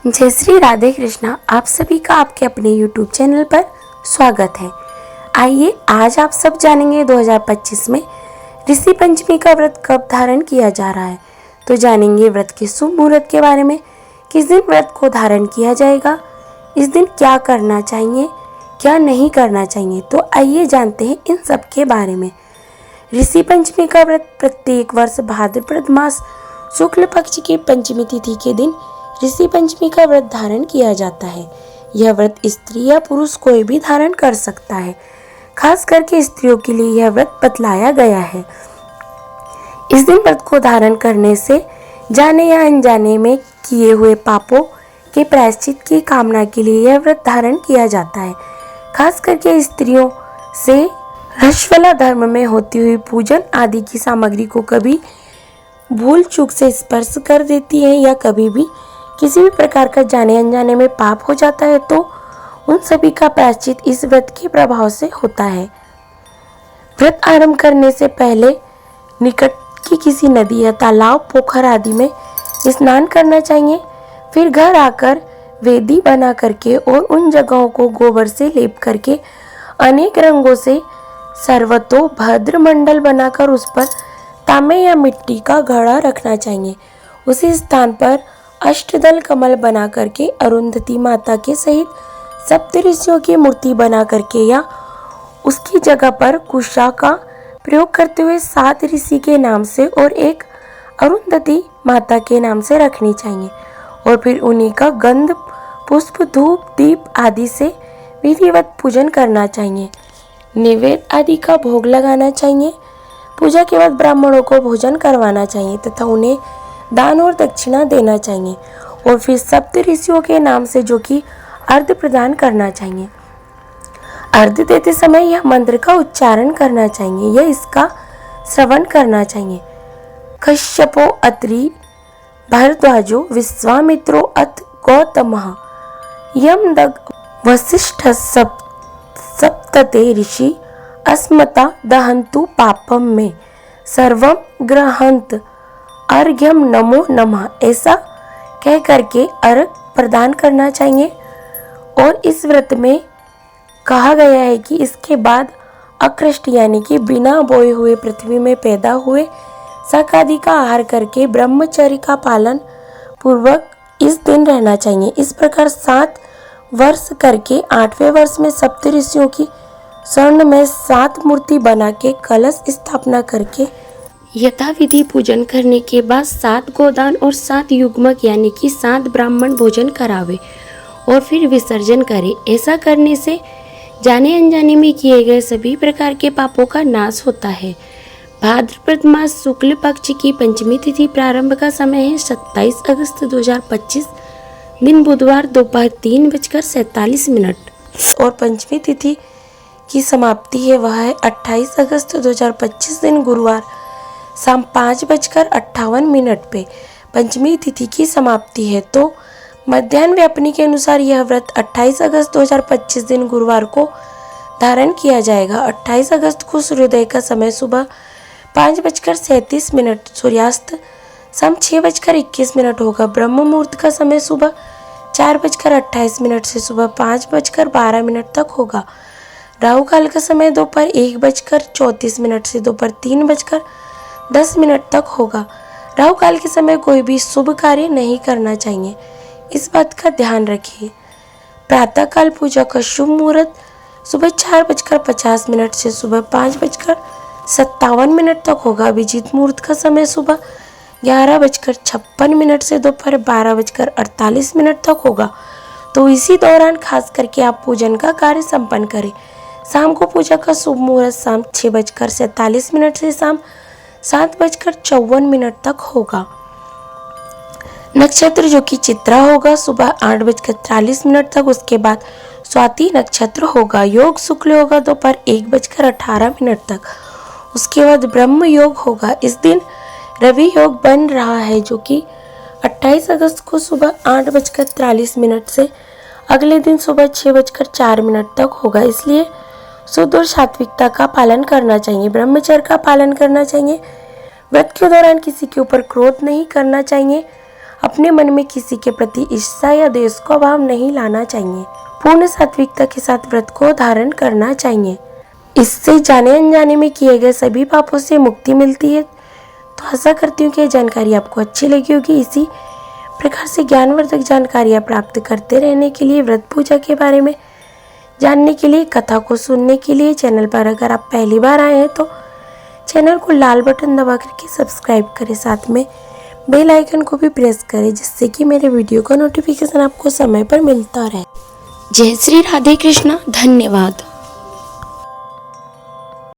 जय श्री राधे कृष्णा। आप सभी का आपके अपने YouTube चैनल पर स्वागत है। आइए आज आप सब जानेंगे 2025 में ऋषि पंचमी का व्रत कब धारण किया जा रहा है। तो जानेंगे व्रत के शुभ मुहूर्त के बारे में, किस दिन व्रत को धारण किया जाएगा, इस दिन क्या करना चाहिए, क्या नहीं करना चाहिए। तो आइए जानते हैं इन सब के बारे में। ऋषि पंचमी का व्रत प्रत्येक वर्ष भाद्रपद मास शुक्ल पक्ष की पंचमी तिथि के दिन ऋषि पंचमी का व्रत धारण किया जाता है। यह व्रत स्त्री या पुरुष कोई भी धारण कर सकता है। खास करके स्त्रियों के लिए यह व्रत बतलाया गया है। इस दिन व्रत को धारण करने से जाने या अनजाने में किए हुए पापों के प्रायश्चित की कामना के लिए यह व्रत धारण किया जाता है। खास करके स्त्रियों से रश्वला धर्म में होती हुई पूजन आदि की सामग्री को कभी भूल चूक से स्पर्श कर देती है या कभी भी किसी भी प्रकार का जाने अनजाने में पाप हो जाता है तो उन सभी का प्रायश्चित इस व्रत के प्रभाव से होता है। व्रत आरंभ करने से पहले निकट की किसी नदी या तालाब, पोखर आदि में स्नान करना चाहिए। फिर घर आकर वेदी बना करके और उन जगहों को गोबर से लेप करके अनेक रंगों से सर्वतो भद्र मंडल बनाकर उस पर तांबे या मिट्टी का घड़ा रखना चाहिए। उसी स्थान पर अष्टदल कमल बना करके अरुंधति माता के सहित सप्त ऋषियों की मूर्ति बना करके या उसकी जगह पर कुशा का प्रयोग करते हुए 7 ऋषि के नाम से और एक अरुंधति माता के नाम से रखनी चाहिए और फिर उन्हीं का गंध, पुष्प, धूप, दीप आदि से विधिवत पूजन करना चाहिए। निवेद आदि का भोग लगाना चाहिए। पूजा के बाद ब्राह्मणों को भोजन करवाना चाहिए तथा उन्हें दान और दक्षिणा देना चाहिए और फिर सप्त ऋषियों के नाम से जो कि अर्घ्य प्रदान करना चाहिए। अर्घ्य देते समय यह मंत्र का उच्चारण करना चाहिए या इसका श्रवण करना चाहिए। कश्यपो अत्रि भरद्वाजो विश्वामित्रो अथ गौतमः यम दग वसिष्ठ सप्तते ऋषि अस्मता दहन्तु पापम में सर्वम ग्रहंत अर्घ्यम नमो नमः ऐसा कह करके अर्घ प्रदान करना चाहिए। और इस व्रत में कहा गया है कि इसके बाद अकृष्ट यानी कि बिना बोए हुए पृथ्वी में पैदा हुए शाक आदि का आहार करके ब्रह्मचर्य का पालन पूर्वक इस दिन रहना चाहिए। इस प्रकार 7 वर्ष करके 8वें वर्ष में सप्त ऋषियों की स्वर्ण में 7 मूर्ति बना के कलश स्थापना करके यथाविधि पूजन करने के बाद 7 गोदान और 7 युग्मक यानी कि 7 ब्राह्मण भोजन करावे और फिर विसर्जन करे। ऐसा करने से जाने अनजाने में किए गए सभी प्रकार के पापों का नाश होता है। भाद्रपद मास शुक्ल पक्ष की पंचमी तिथि प्रारंभ का समय है 27 अगस्त 2025 दिन बुधवार दोपहर 3:47 और पंचमी तिथि की समाप्ति है वह है 28 अगस्त 2025 दिन गुरुवार शाम 5:58 पे पंचमी तिथि की समाप्ति है। तो मध्याह्न व्यापनी के अनुसार यह व्रत 28 अगस्त 2025 दिन गुरुवार को धारण किया जाएगा। 28 अगस्त को सूर्योदय का समय सुबह 5:37 सूर्यास्त शाम 6:21 होगा। ब्रह्म मुहूर्त का समय सुबह 4:28 से सुबह 5:12 तक होगा। राहु काल का समय दोपहर 1:34 से दोपहर 3:10 तक होगा। राहु काल के समय कोई भी शुभ कार्य नहीं करना चाहिए, इस बात का ध्यान रखिए। प्रातः काल पूजा का शुभ मुहूर्त सुबह 4:50 से सुबह 5:57 तक होगा। अभिजीत मुहूर्त का समय सुबह 11:56 से दोपहर 12:48 तक होगा। तो इसी दौरान खास करके आप पूजन का कार्य संपन्न करें। शाम को पूजा का शुभ मुहूर्त शाम 6:47 से शाम 7:54 तक होगा। नक्षत्र जो कि चित्रा होगा सुबह 8:43 तक, उसके बाद स्वाति नक्षत्र होगा। योग शुक्ल होगा दोपहर 1:18 तक, उसके बाद ब्रह्म योग होगा। इस दिन रवि योग बन रहा है जो कि 28 अगस्त को सुबह 8:43 से अगले दिन सुबह 6:04 तक होगा। इसलिए शुद्ध और सात्विकता का पालन करना चाहिए, ब्रह्मचर्य का पालन करना चाहिए। व्रत के दौरान किसी के ऊपर क्रोध नहीं करना चाहिए। अपने मन में किसी के प्रति ईर्ष्या या द्वेष का भाव नहीं लाना चाहिए। पूर्ण सात्विकता के साथ व्रत को धारण करना चाहिए। इससे जाने अनजाने में किए गए सभी पापों से मुक्ति मिलती है। तो आशा करती हूँ कि यह जानकारी आपको अच्छी लगी होगी। इसी प्रकार से ज्ञानवर्धक जानकारियाँ प्राप्त करते रहने के लिए, व्रत पूजा के बारे में जानने के लिए, कथा को सुनने के लिए चैनल पर अगर आप पहली बार आए हैं तो चैनल को लाल बटन दबा करके सब्सक्राइब करें। साथ में बेल आइकन को भी प्रेस करें, जिससे कि मेरे वीडियो का नोटिफिकेशन आपको समय पर मिलता रहे। जय श्री राधे कृष्णा। धन्यवाद।